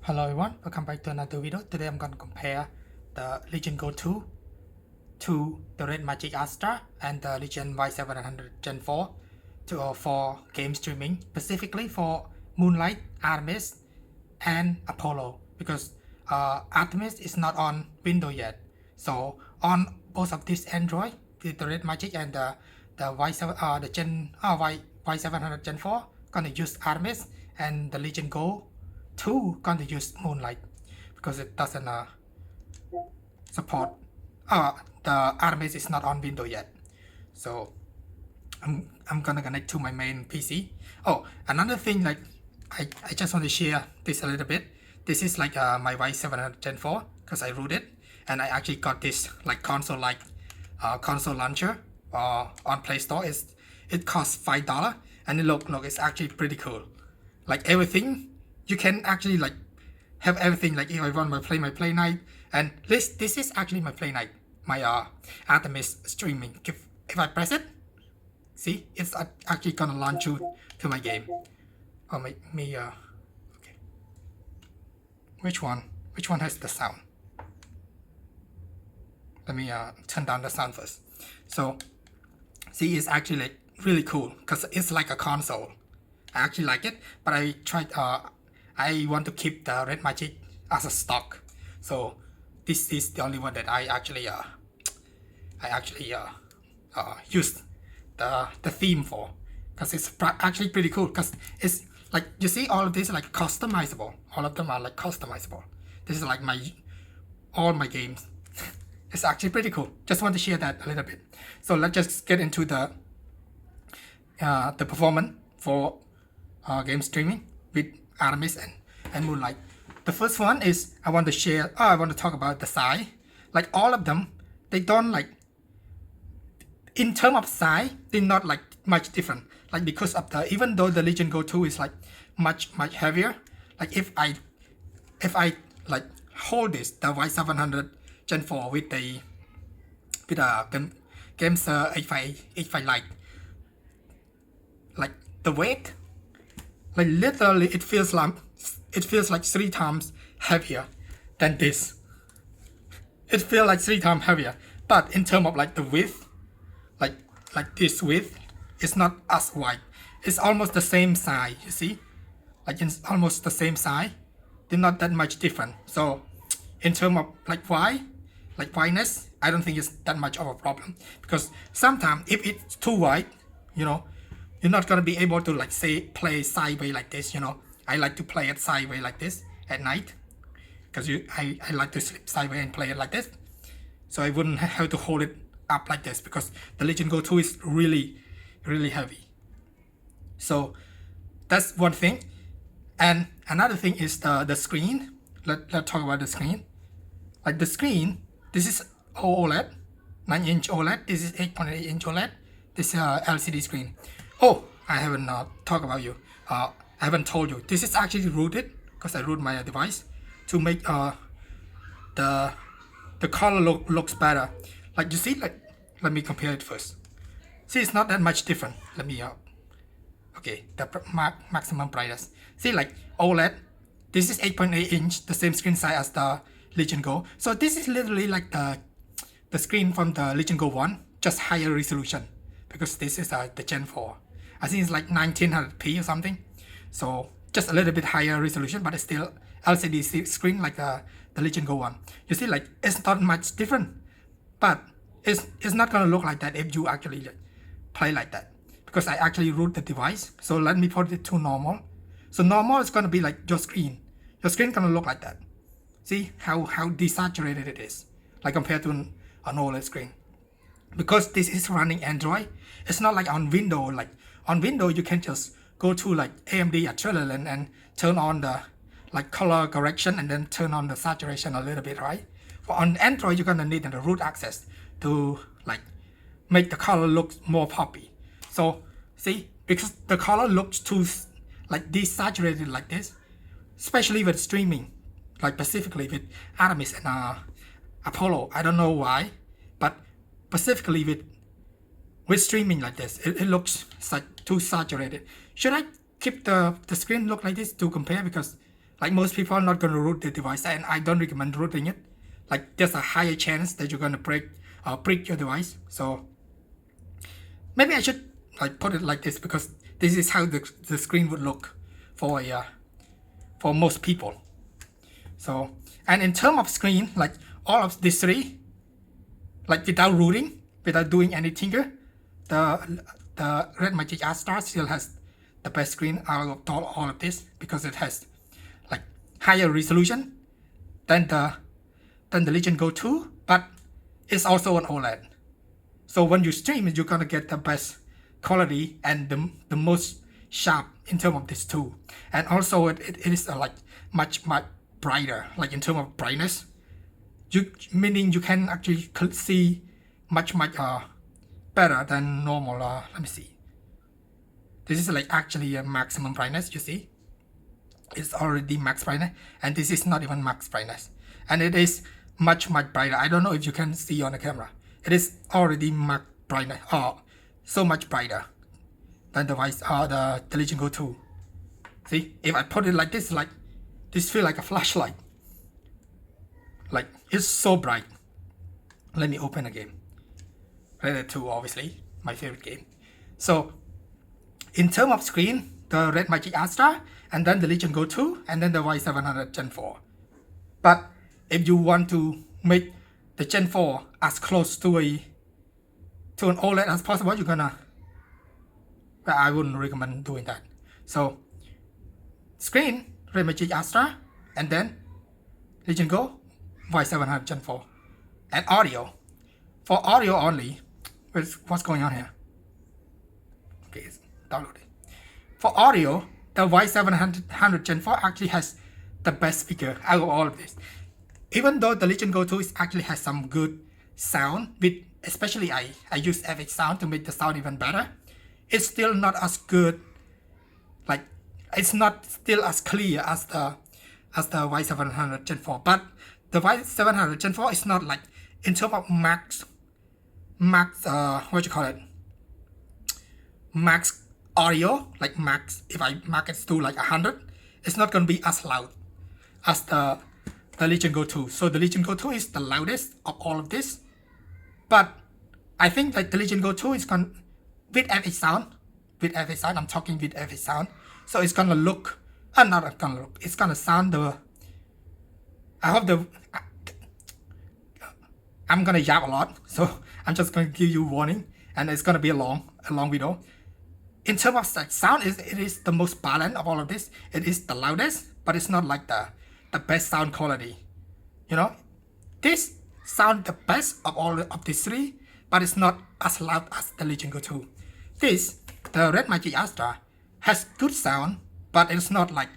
Hello everyone, welcome back to another video. Today I'm going to compare the Legion Go 2 to the Redmagic Astra and the Legion Y700 Gen 4 for game streaming, specifically for Moonlight, Artemis, and Apollo, because Artemis is not on Windows yet. So on both of these Android, the Redmagic and the Y7 the Y700 Gen 4 gonna use Artemis, and the Legion Go 2 gonna use Moonlight because it doesn't support the Artemis is not on Windows yet. So I'm gonna connect to my main PC. Oh, another thing, like I just want to share this a little bit. This is like my Y700 Gen 4 because I rooted, and I actually got this like console console launcher on Play Store. It costs $5, and it look it's actually pretty cool. Like everything, you can actually like have everything. Like if I want to play my play night, and this is actually my play night, my Artemis streaming. If I press it, see, it's actually gonna launch to my game. Oh, okay. Which one has the sound? Let me turn down the sound first. So see, it's actually like really cool because it's like a console. I actually like it, but I tried I want to keep the Redmagic as a stock. So this is the only one that I actually used the theme for, because it's actually pretty cool, because it's like, you see, all of this is like customizable. All of them are like customizable. This is like all my games. It's actually pretty cool. Just want to share that a little bit. So let's just get into the performance for game streaming with Artemis and Moonlight. The first one is I want to talk about the size. Like all of them, they don't like, in terms of size, they're not like much different. Like because of even though the Legion Go 2 is like much heavier, like if I like hold this, the Y700 Gen 4 with the games 85 Lite, like the weight, like literally it feels like 3 times heavier than this. It feels like 3 times heavier, but in terms of like the width, like this width, it's not as wide. It's almost the same size. You see, like it's almost the same size. They're not that much different. So in terms of like wideness, I don't think it's that much of a problem, because sometimes if it's too wide, you know, you're not gonna be able to like say play sideways like this. You know, I like to play it sideways like this at night, because I like to sleep sideways and play it like this. So I wouldn't have to hold it up like this, because the Legion Go 2 is really heavy. So that's one thing. And another thing is the screen. Let's talk about the screen. Like the screen, this is OLED, 9-inch OLED. This is 8.8-inch OLED. This is LCD screen. Oh, I haven't talked about you. I haven't told you. This is actually rooted, because I root my device to make the color looks better. Like you see, like let me compare it first. See, it's not that much different. Let me okay, the maximum brightness. See, like OLED, this is 8.8-inch, the same screen size as the Legion Go. So this is literally like the screen from the Legion Go 1, just higher resolution, because this is the Gen 4. I think it's like 1900p or something. So just a little bit higher resolution, but it's still LCD screen like the Legion Go 1. You see, like it's not much different, but it's not gonna look like that if you actually play like that, because I actually root the device. So let me put it to normal. So normal is gonna be like your screen. Your screen gonna look like that. See how desaturated it is, like compared to an OLED screen. Because this is running Android, it's not like on Windows. Like on Windows, you can just go to like AMD Adrenaline and turn on the like color correction, and then turn on the saturation a little bit, right? For on Android, you're gonna need the root access to like make the color look more poppy. So see, because the color looks too like desaturated like this, especially with streaming, like specifically with Artemis and Apollo. I don't know why, but specifically with streaming like this, it looks like too saturated. Should I keep the screen look like this to compare? Because like most people are not going to root the device, and I don't recommend rooting it. Like there's a higher chance that you're going to break your device. So maybe I should like put it like this, because this is how the screen would look for most people. So, and in terms of screen, like all of these three, like without rooting, without doing any tinker, the Redmagic Astra still has the best screen out of all of this, because it has like higher resolution than the Legion Go 2, but it's also an OLED. So when you stream, you're gonna get the best quality and the most sharp in terms of this too. And also it is like much brighter, like in terms of brightness. Meaning you can actually see much better than normal. Let me see. This is like actually a maximum brightness. You see, it's already max brightness, and this is not even max brightness, and it is much brighter. I don't know if you can see on the camera. It is already max brightness, so much brighter than the Legion Go 2. See, if I put it like this feels like a flashlight. Like it's so bright. Let me open a game. Red Dead 2, obviously my favorite game. So in terms of screen, the Redmagic Astra, and then the Legion Go 2, and then the Y700 Gen 4. But if you want to make the Gen 4 as close to an OLED as possible, you're gonna. But I wouldn't recommend doing that. So screen, Redmagic Astra, and then Legion Go, Y700 Gen 4. And audio. For audio only, what's going on here? Okay, it's downloaded. For audio, the Y700 Gen 4 actually has the best speaker out of all of this. Even though the Legion Go 2 actually has some good sound, with especially I use FX sound to make the sound even better. It's still not as good. Like it's not still as clear as the Y700 Gen 4. But the Y700 Gen 4 is not like in terms of max what you call it, max audio, like max, if I max it to like 100, it's not gonna be as loud as the Legion Go 2. So the Legion Go 2 is the loudest of all of this, but I think like the Legion Go 2 is gonna with FX sound, I'm talking with FX sound, so it's gonna look, not gonna look, it's gonna sound I'm gonna yap a lot, so I'm just gonna give you warning, and it's gonna be a long video. In terms of like sound, it is the most balanced of all of this. It is the loudest, but it's not like the best sound quality. You know, this sound the best of all of these three, but it's not as loud as the Legion Go 2. This, the Redmagic Astra, has good sound, but it's not like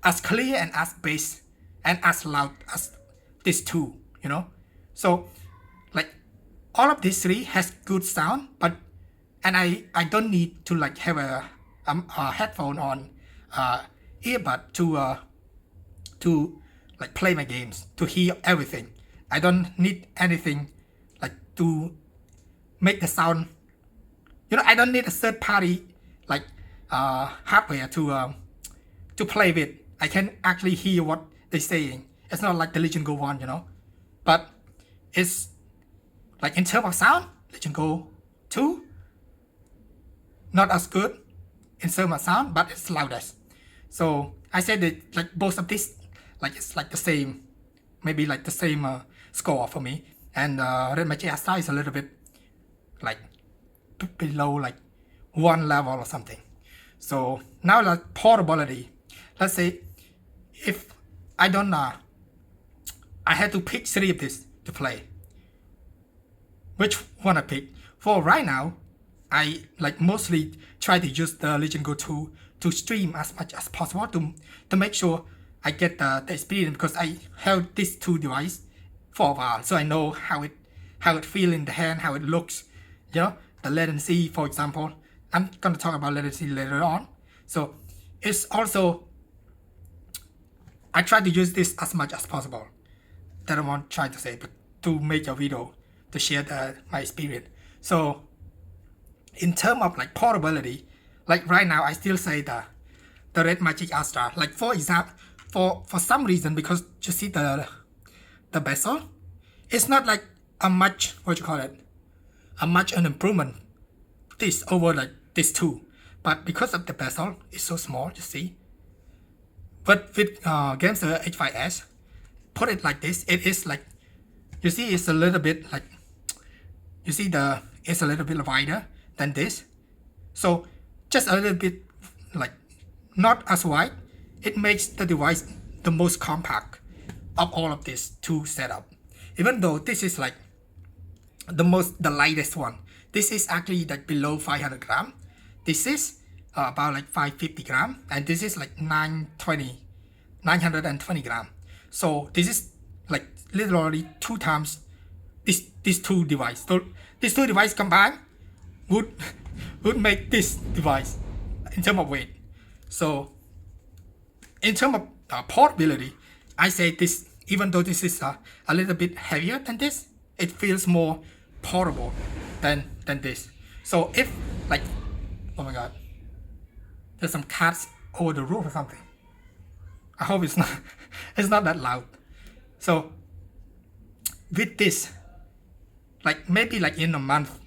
as clear and as bass and as loud as these two, you know. So like all of these three has good sound, but and I don't need to like have a headphone on earbud to like play my games, to hear everything. I don't need anything like to make the sound. You know, I don't need a third party like hardware to play with. I can actually hear what they're saying. It's not like the Legion Go 1, you know, but it's like in terms of sound, Legion Go 2 not as good in terms of sound, but it's loudest. So I said that like both of these, like it's like the same, maybe like the same score for me. And Redmagic Astra is a little bit like below like one level or something. So now like portability. Let's say if I don't I had to pick three of this to play. Which one I pick? For right now, I like mostly try to use the Legion Go 2 to stream as much as possible to make sure I get the experience, because I held these two devices for a while, so I know how it feels in the hand, how it looks, you know, the latency, for example. I'm gonna talk about latency later on. So it's also, I try to use this as much as possible. That I want to try to say, but to make a video to share my experience. So in terms of like portability, like right now I still say the Redmagic Astra. Like for for some reason, because you see the bezel, it's not like a much, what you call it, a much an improvement this over like this two, but because of the bezel it's so small, you see. But with Gamester H5S, put it like this, it is like, you see, it's a little bit like, you see it's a little bit wider than this, so just a little bit like not as wide. It makes the device the most compact of all of these two setup. Even though this is like the lightest one, this is actually like below 500 gram. This is about like 550 gram, and this is like 920 gram. So this is like literally 2 times these two devices. So these two devices combined would make this device in terms of weight. So in terms of portability, I say this, even though this is a little bit heavier than this, it feels more portable than this. So if like, oh my god, there's some cats over the roof or something. I hope it's not it's not that loud. So with this, like maybe like in a month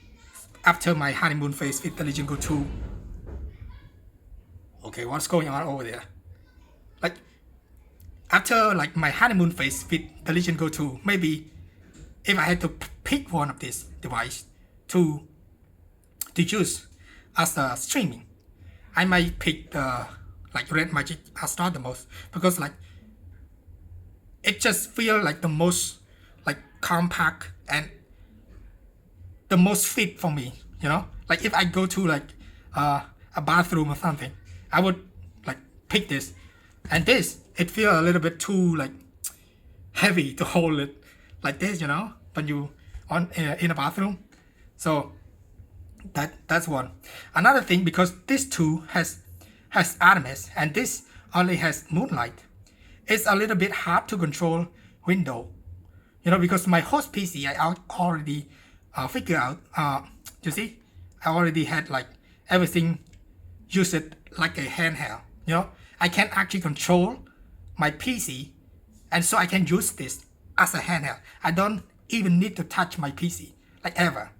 after my honeymoon phase with the Legion Go 2. Okay, what's going on over there? Like after like my honeymoon phase with the Legion Go 2, maybe if I had to pick one of these devices to use as a streaming, I might pick the like Redmagic Astra the most, because like it just feels like the most like compact and the most fit for me, you know. Like if I go to like a bathroom or something, I would like pick this, and this, it feels a little bit too like heavy to hold it like this, you know, when you on in a bathroom. So that's one. Another thing, because this two has Artemis and this only has Moonlight, it's a little bit hard to control window, you know, because my host PC I already figured out, you see, I already had like everything, use it like a handheld, you know. I can actually control my PC, and so I can use this as a handheld. I don't even need to touch my PC, like ever.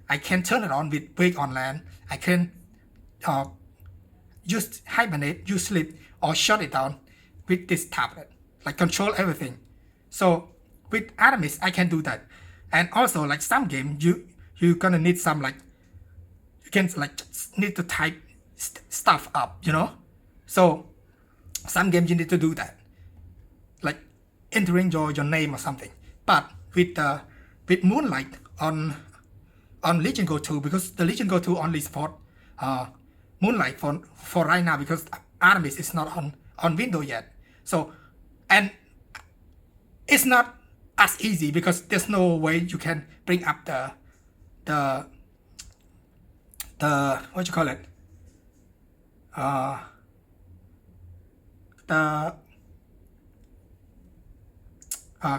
I can turn it on with Wake on LAN. I can use hibernate, use sleep, or shut it down with this tablet, like control everything. So with Artemis, I can do that. And also like some game, you're gonna need some like, you can like need to type stuff up, you know. So some games you need to do that, like entering your name or something. But with Moonlight on Legion Go 2, because the Legion Go 2 only support Moonlight for right now, because Artemis is not on Windows yet. So, and it's not as easy because there's no way you can bring up the what you call it, the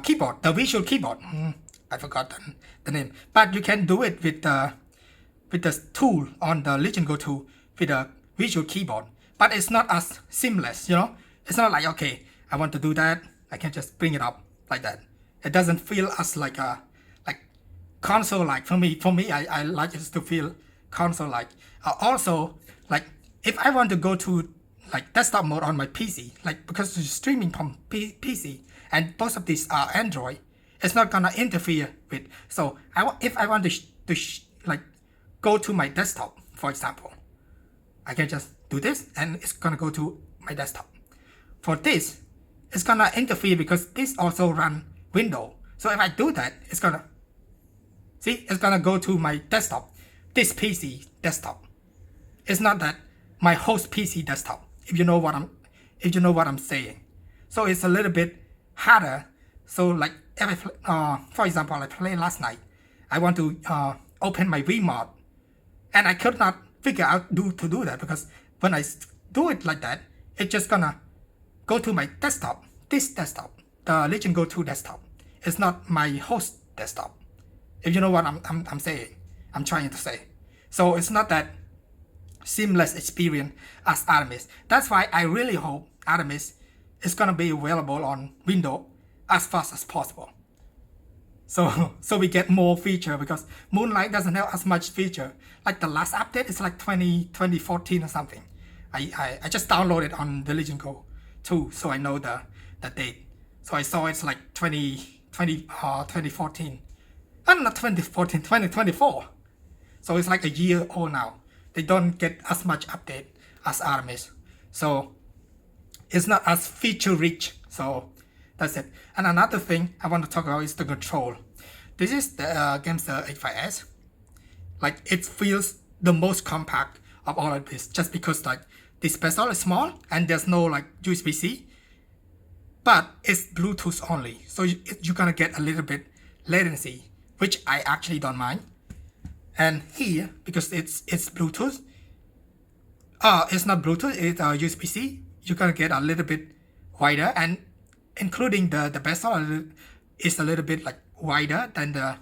keyboard, the visual keyboard. I forgot the name, but you can do it with the tool on the Legion Go 2 with a visual keyboard. But it's not as seamless, you know. It's not like, okay, I want to do that, I can just bring it up like that. It doesn't feel as like a console like. For me, I like it to feel console like. Also, like if I want to go to like desktop mode on my PC, like because it's streaming from PC and both of these are Android, it's not gonna interfere with. So if I want to like go to my desktop, for example, I can just do this and it's gonna go to my desktop. For this, it's gonna interfere because this also run Windows. So if I do that, it's gonna go to my desktop, this PC desktop. It's not that my host PC desktop, if you know what I'm saying. So it's a little bit harder. So like if I for example, I played last night, I want to open my VMod, and I could not figure out to do that, because when I do it like that, it's just gonna go to my desktop, this desktop, the Legion Go 2 desktop. It's not my host desktop. If you know what I'm saying, I'm trying to say. So it's not that seamless experience as Artemis. That's why I really hope Artemis is gonna be available on Windows as fast as possible. So we get more feature because Moonlight doesn't have as much feature. Like the last update is like 2014 or something. I just downloaded on the Legion Go 2, so I know the date. So I saw it's like 2014. Not 2014, 2024. So it's like a year old now. They don't get as much update as Artemis. So it's not as feature rich. So that's it. And another thing I want to talk about is the control. This is the against the H5S. Like it feels the most compact of all of this, just because like this bezel is small and there's no like USB-C, but it's Bluetooth only. So you're gonna get a little bit latency, which I actually don't mind. And here, because it's Bluetooth, it's not Bluetooth, it's USB-C, you're gonna get a little bit wider, and including the bezel is a little bit like wider than the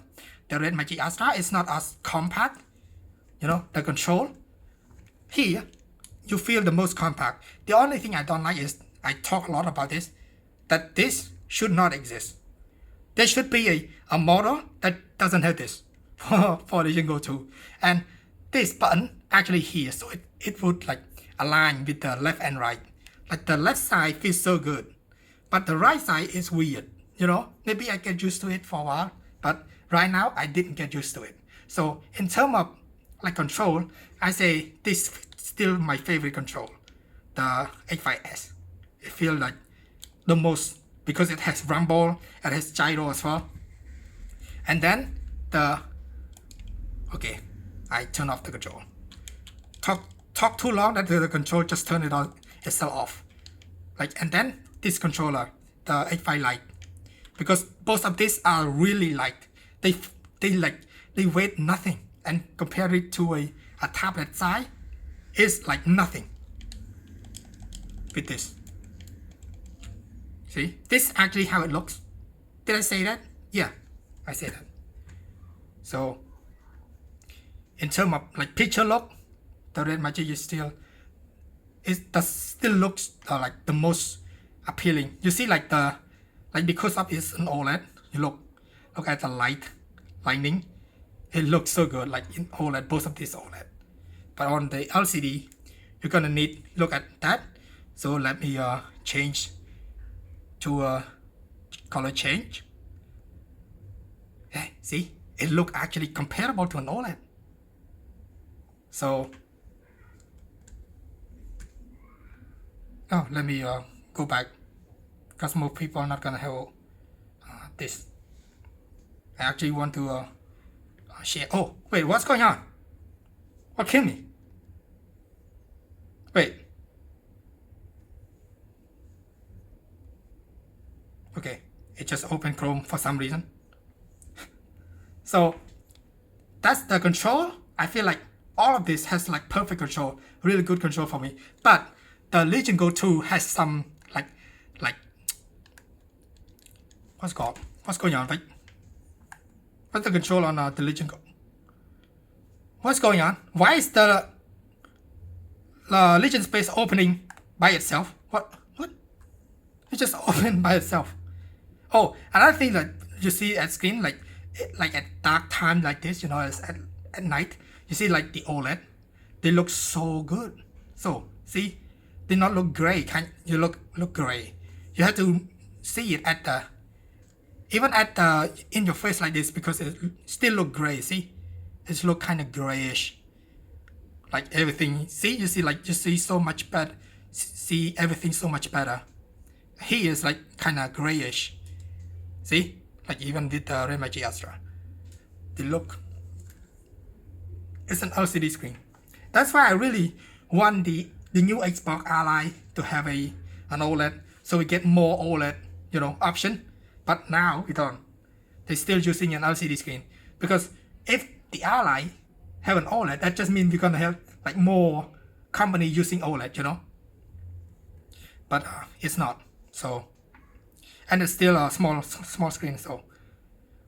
Redmagic Astra. It's not as compact, you know, the control. Here, you feel the most compact. The only thing I don't like is, I talk a lot about this, that this should not exist. There should be a model that doesn't have this for Legion Go 2. And this button actually here, so it would like align with the left and right. Like the left side feels so good, but the right side is weird. You know, maybe I get used to it for a while, but right now I didn't get used to it. So in terms of like control, I say this is still my favorite control, the H5S. It feels like the most, because it has rumble, it has gyro as well. And then okay, I turn off the control. Talk too long that the control just turn it on itself off. Like, and then this controller, the H5 Lite, because both of these are really light. They weigh nothing, and compare it to a tablet size, is like nothing with this. See, this is actually how it looks. Did I say that? Yeah, I said that. So in terms of like picture look, the Redmagic is still, looks like the most appealing. You see, like because of it's an OLED, you look at the lightning, it looks so good, like in OLED, both of these OLED. But on the LCD, you're gonna need look at that. So let me change to color change. Yeah, see, it look actually comparable to an OLED. So let me go back, because most people are not gonna have this. I actually want to share. Oh wait, what's going on? What killed me? Wait. Okay, it just opened Chrome for some reason. So that's the control. I feel like all of this has like perfect control, really good control for me. But the Legion Go 2 has some like what's going on? Like, what's the control on the Legion Go? What's going on? Why is the Legion space opening by itself? What? It just opened by itself. Oh, another thing that you see at screen, like at dark time like this, you know, at night, you see like the OLED, they look so good. So see, they not look gray. You look gray. You have to see it at the, even at the in your face like this, because it still look gray. See, it look kind of grayish. Like everything. See, you see so much better. See everything so much better. Here is like kind of grayish. See, like even with the Redmagic Astra, the look. It's an LCD screen. That's why I really want the new Xbox Ally to have an OLED, so we get more OLED, you know, option. But now we don't. They're still using an LCD screen, because if the Ally have an OLED, that just means we're gonna have like more company using OLED, you know. But it's not. So, and it's still a small screen. So,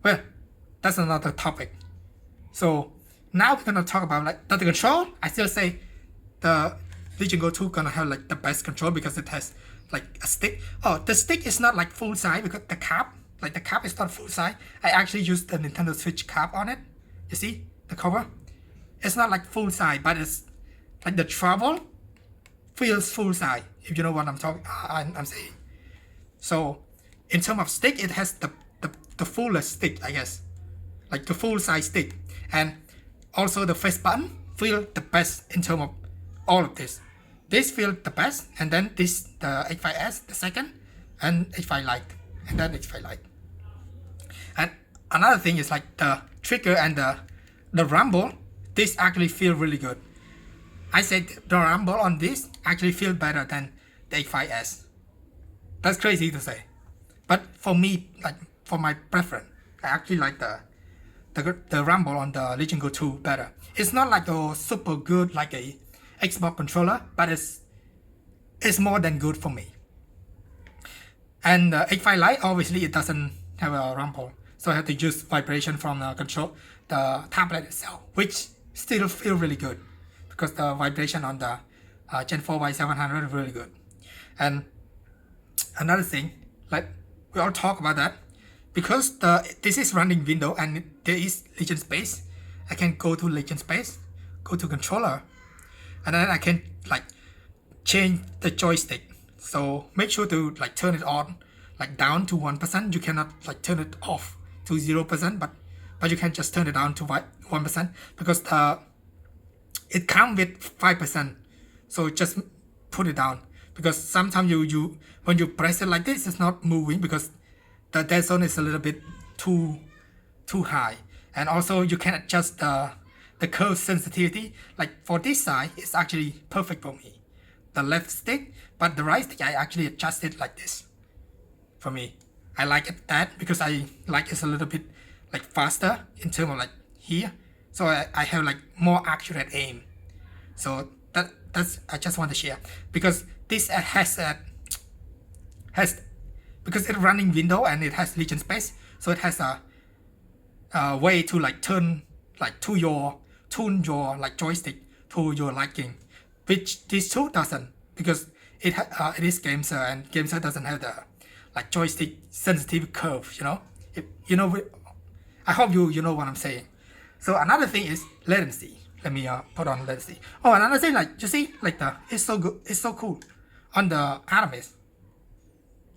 well, that's another topic. So now we're gonna talk about like the control. I still say the Legion Go 2 gonna have like the best control, because it has like a stick. Oh, the stick is not like full size because the cap, like the cap is not full size. I actually used the Nintendo Switch cap on it. You see the cover? It's not like full size, but it's like the travel feels full size. If you know what I'm talking, I'm saying. So in terms of stick, it has the fullest stick, I guess, like the full size stick, and also the face button feel the best in terms of all of this. This feel the best, and then this the H5S the second, and H5 Lite, and then H5 Lite. And another thing is like the trigger and the rumble. This actually feel really good. I said the rumble on this actually feel better than the H5S. That's crazy to say, but for me, like for my preference, I actually like the rumble on the Legion Go 2 better. It's not like a super good like a Xbox controller, but it's more than good for me. And the H5 Lite, obviously it doesn't have a rumble, so I have to use vibration from the control, the tablet itself, which still feel really good because the vibration on the Gen 4 Y700 is really good. And another thing, like we all talk about that, because this is running Windows and there is Legion Space, I can go to Legion Space, go to controller, and then I can like change the joystick. So make sure to like turn it on, like down to 1%. You cannot like turn it off to 0%, but you can just turn it down to 1% because it comes with 5%. So just put it down, because sometimes you when you press it like this, it's not moving because the dead zone is a little bit too high. And also you can adjust the curve sensitivity. Like for this side, it's actually perfect for me, the left stick, but the right stick I actually adjust it like this. For me, I like it that because I like it's a little bit like faster in terms of like here, so I have like more accurate aim. So that's I just want to share, because this has because it's running Windows and it has Legion Space, so it has a way to like tune your like joystick to your liking, which this two doesn't, because it is Gameser, and Gameser doesn't have the like joystick sensitive curve. I hope you know what I'm saying. So another thing is latency. Let me put on latency. Oh, another thing, like you see, like it's so good, it's so cool on the Artemis.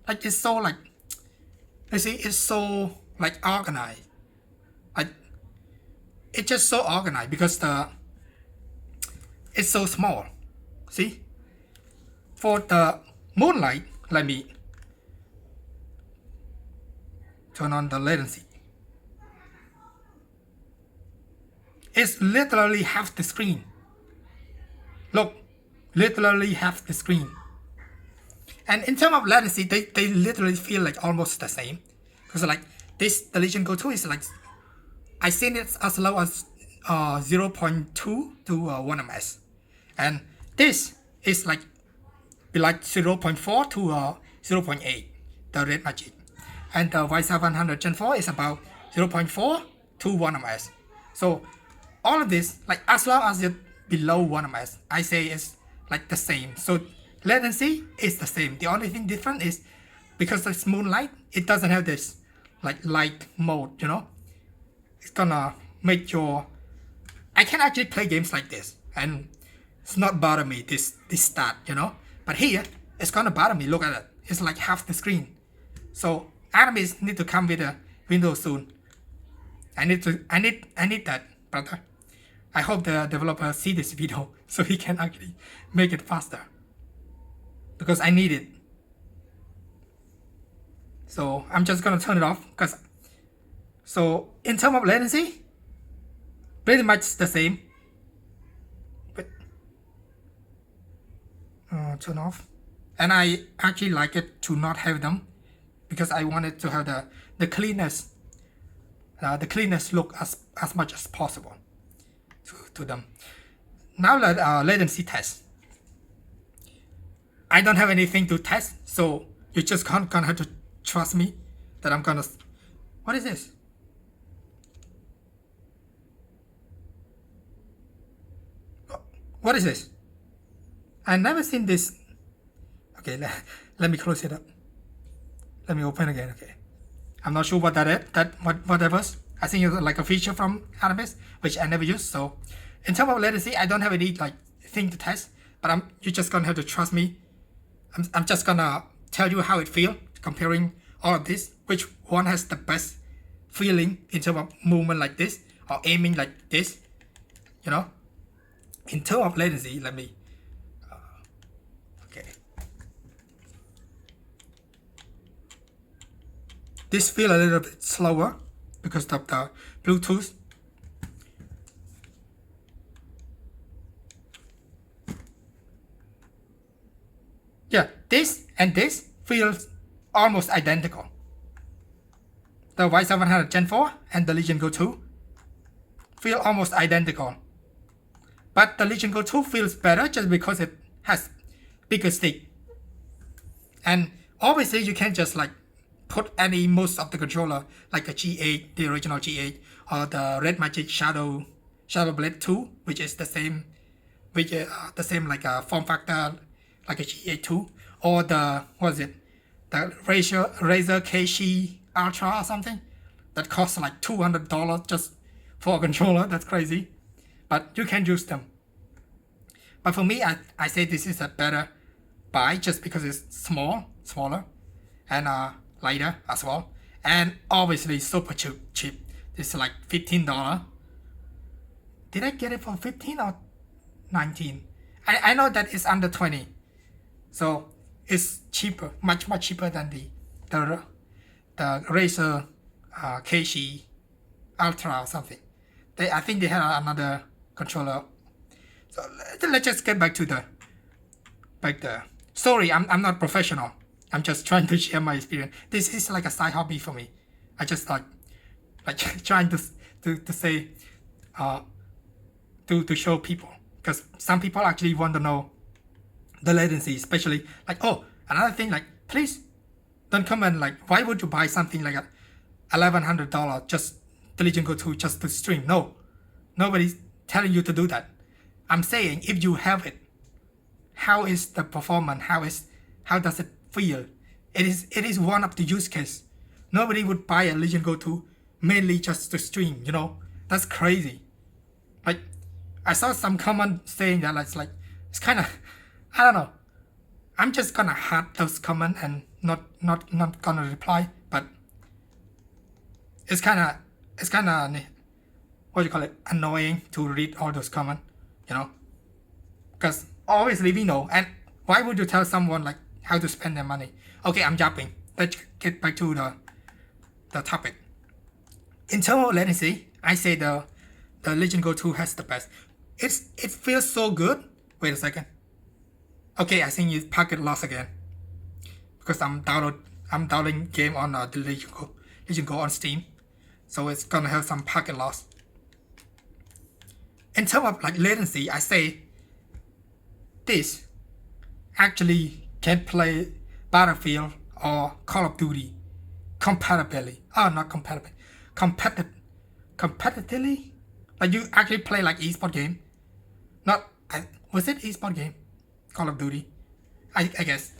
Like it's so like, you see, it's so like organized. Like it's just so organized because it's so small. See, for the Moonlight, let me turn on the latency. It's literally half the screen. Look, literally half the screen. And in terms of latency, they literally feel like almost the same. Because like this, the Legion Go 2 is like, I seen it as low as 0.2 to 1 ms. And this is like 0.4 to 0.8, the Redmagic. And the Y700 Gen 4 is about 0.4 to 1 ms. So all of this, like as long as it's below 1 ms, I say it's like the same. So latency is the same. The only thing different is because it's Moonlight, it doesn't have this like light mode, It's gonna make I can actually play games like this and it's not bother me this start, But here, it's gonna bother me. Look at it. It's like half the screen. So Artemis need to come with a Windows soon. I need that, brother. I hope the developer see this video so he can actually make it faster, because I need it. So I'm just gonna turn it off, so in terms of latency, pretty much the same. But turn off, and I actually like it to not have them, because I wanted to have the cleanest look as much as possible to them. Now let latency test. I don't have anything to test, so you just gonna have to trust me that I'm gonna. What is this? What is this? I never seen this. Okay, let me close it up. Let me open again. Okay, I'm not sure what that is. What that was. I think it's like a feature from Artemis, which I never use. So, in terms of latency, I don't have any like thing to test. But you're just gonna have to trust me. I'm just gonna tell you how it feels comparing all of this. Which one has the best feeling in terms of movement like this or aiming like this? You know, in terms of latency, let me. Okay. This feels a little bit slower because of the Bluetooth. Yeah, this and this feels almost identical. The Y700 Gen 4 and the Legion Go 2 feel almost identical. But the Legion Go 2 feels better just because it has bigger stick. And obviously you can just like put most of the controller like a G8, the original G8, or the Redmagic Shadow Blade 2, which is the same, like a form factor like a G8 2, or the the Razer KC Ultra or something that costs like $200 just for a controller. That's crazy, but you can use them. But for me, I say this is a better buy just because it's smaller, and lighter as well, and obviously super cheap. This is like $15. Did I get it for 15 or 19? I know that it's under 20, so it's cheaper, much cheaper than the Razer KC Ultra or something. I think they had another controller. So let's just get back to the Sorry, I'm not professional. I'm just trying to share my experience. This is like a side hobby for me. I just like trying to say to show people, because some people actually want to know the latency, especially like, oh, another thing, like, please don't comment like, why would you buy something like a $1,100 just the Legion Go 2 just to stream? No, nobody's telling you to do that. I'm saying if you have it, how is the performance? How does it feel? It is one of the use case. Nobody would buy a Legion Go 2 mainly just to stream. You know, that's crazy. Like, I saw some comment saying that it's kind of, I don't know. I'm just gonna hide those comments and not gonna reply. But it's kind of what do you call it, annoying to read all those comments. You know, because obviously we know. And why would you tell someone like how to spend their money? Okay, I'm jumping. Let's get back to the topic. In terms of latency, I say the Legion Go 2 has the best. It feels so good. Wait a second. Okay, I think it's packet loss again, because I'm downloading game on the Legion Go on Steam, so it's gonna have some packet loss. In terms of like latency, I say this actually can play Battlefield or Call of Duty compatibly. Oh, not compatible. Competitively? Like you actually play like esport game. Was it esport game? Call of Duty? I guess.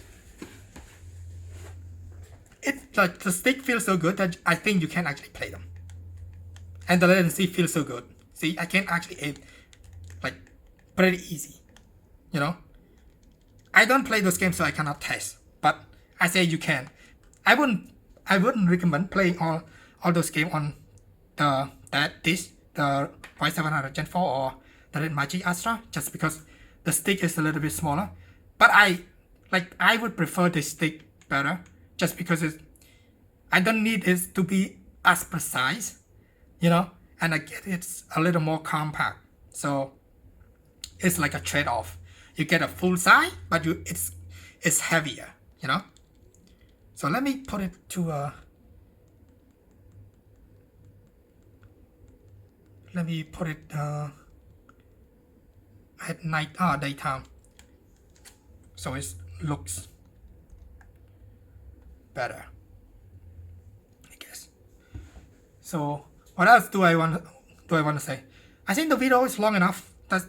It's like the stick feels so good that I think you can actually play them. And the latency feels so good. See, I can actually aim like pretty easy. You know? I don't play those games, so I cannot test. But I say you can. I wouldn't recommend playing all those games on the Y700 Gen 4 or the Redmagic Astra, just because the stick is a little bit smaller. But I would prefer the stick better, just because I don't need it to be as precise, you know, and I get it's a little more compact. So it's like a trade-off. You get a full size, but it's heavier, you know. So let me put it to let me put it at night, daytime, so it looks better, I guess. So what else do I want to say? I think the video is long enough. That's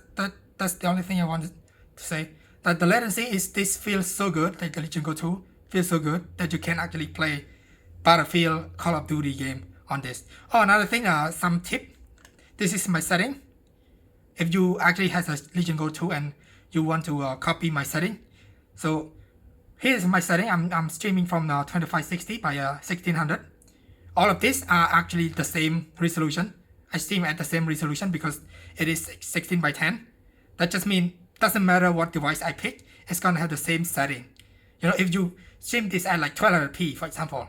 the only thing I wanted to say. that the latency is, this feels so good, like the Legion Go 2 feels so good that you can actually play Battlefield, Call of Duty game on this. Oh, another thing, some tip. This is my setting. If you actually has a Legion Go 2 and you want to copy my setting, so here's my setting. I'm streaming from 2560 by 1600. All of these are actually the same resolution. I stream at the same resolution because it is 16 by 10. That just means doesn't matter what device I pick, it's gonna have the same setting. You know, if you stream this at like 1200p, for example,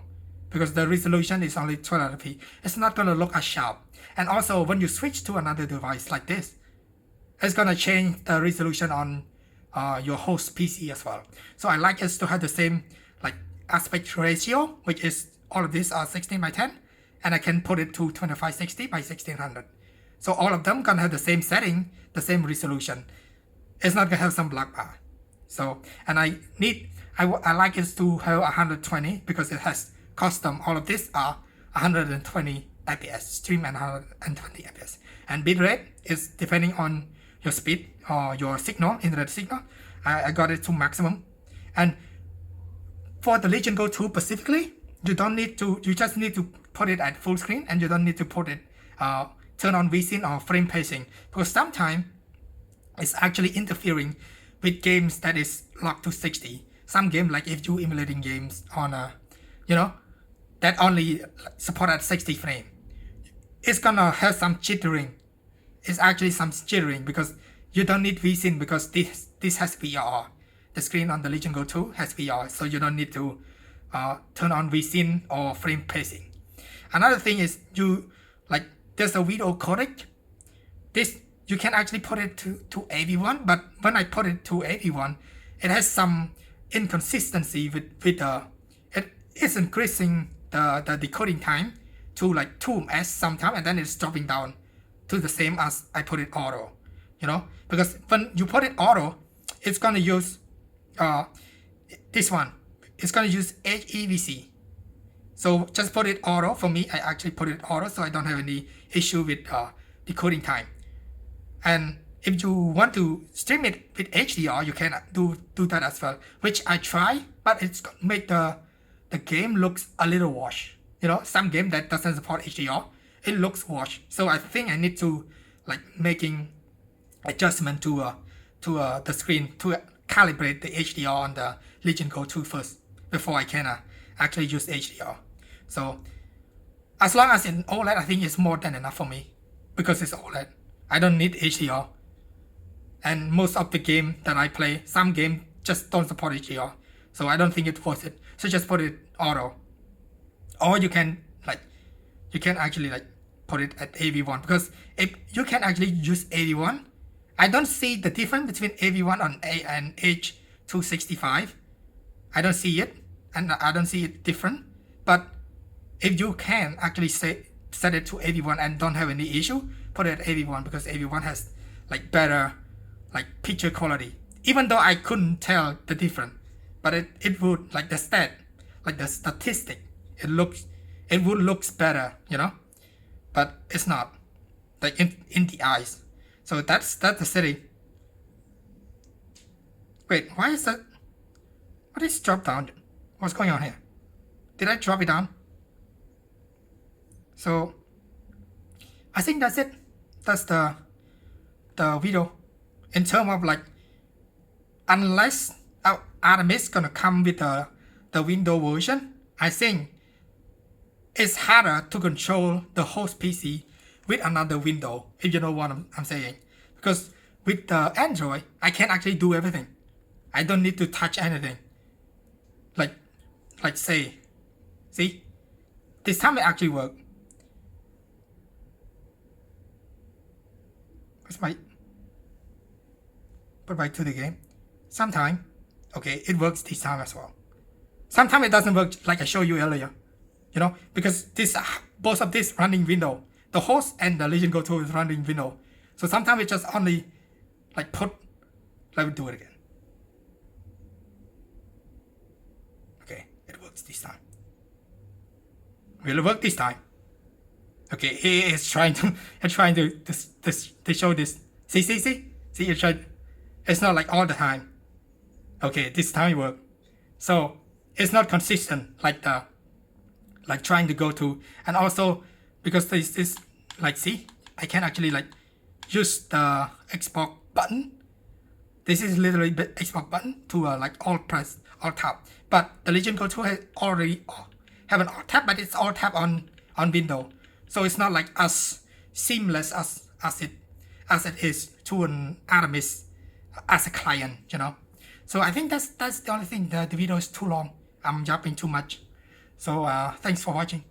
because the resolution is only 1200p, it's not gonna look as sharp. And also, when you switch to another device like this, it's gonna change the resolution on your host PC as well. So I like us to have the same like aspect ratio, which is all of these are 16 by 10, and I can put it to 2560 by 1600. So all of them gonna have the same setting, the same resolution. It's not gonna have some black bar. So, and I like it to have 120 because it has custom. All of these are 120 FPS, stream and 120 FPS. And bitrate is depending on your speed or your signal, internet signal. I got it to maximum. And for the Legion Go 2 specifically, you just need to put it at full screen, and you don't need to put it, turn on VSync or frame pacing, because sometimes it's actually interfering with games that is locked to 60. Some game, like if you emulating games on that only support at 60 frame, it's gonna have some jittering. It's actually some jittering because you don't need VSync because this has VRR. The screen on the Legion Go 2 has VRR, so you don't need to turn on VSync or frame pacing. Another thing is there's a video codec. This you can actually put it to AV1, but when I put it to AV1, it has some inconsistency with it is increasing the decoding time to like 2ms sometimes, and then it's dropping down to the same as I put it auto. Because when you put it auto, it's gonna use this one. It's gonna use HEVC. So just put it auto. For me, I actually put it auto, so I don't have any issue with decoding time. And if you want to stream it with HDR, you can do that as well, which I try, but it's make the game looks a little washed. Some game that doesn't support HDR, it looks washed. So I think I need to making adjustment to the screen to calibrate the HDR on the Legion Go 2 first before I can actually use HDR. So as long as in OLED, I think it's more than enough for me because it's OLED. I don't need HDR. And most of the game that I play, some game just don't support HDR. So I don't think it's worth it. So just put it auto. Or you can actually put it at AV1, because if you can actually use AV1, I don't see the difference between AV1 and H265. I don't see it, and I don't see it different. But if you can actually set it to AV1 and don't have any issue, put it at AV1, because AV1 has better picture quality. Even though I couldn't tell the difference, but it would the statistic, it would looks better, but it's not in the eyes. So that's the setting. Wait, why is that? What is drop down? What's going on here? Did I drop it down? So I think that's it. That's the video. In terms of unless Artemis gonna come with the Windows version, I think it's harder to control the host PC with another window, if you know what I'm saying. Because with the Android, I can actually do everything. I don't need to touch anything. See, this time it actually worked. Put back to the game. Sometimes, okay, it works this time as well. Sometimes it doesn't work like I showed you earlier. Because both of this running window, the host and the Legion Go 2 is running window. So sometimes it just only let me do it again. Okay, it works this time. Will it work this time? Okay, it's trying to show this. See, it's trying. It's not all the time. Okay, this time it worked. So it's not consistent like the trying to go to, and also because this like, see, I can actually like use the export button. This is literally the export button to like alt press, alt tap. But the Legion Go 2 has already have an alt tap, but it's alt tap on Windows, so it's not like as seamless as it is to an Artemis as a client, you know. So I think that's the only thing. The video is too long. I'm jumping too much. So thanks for watching.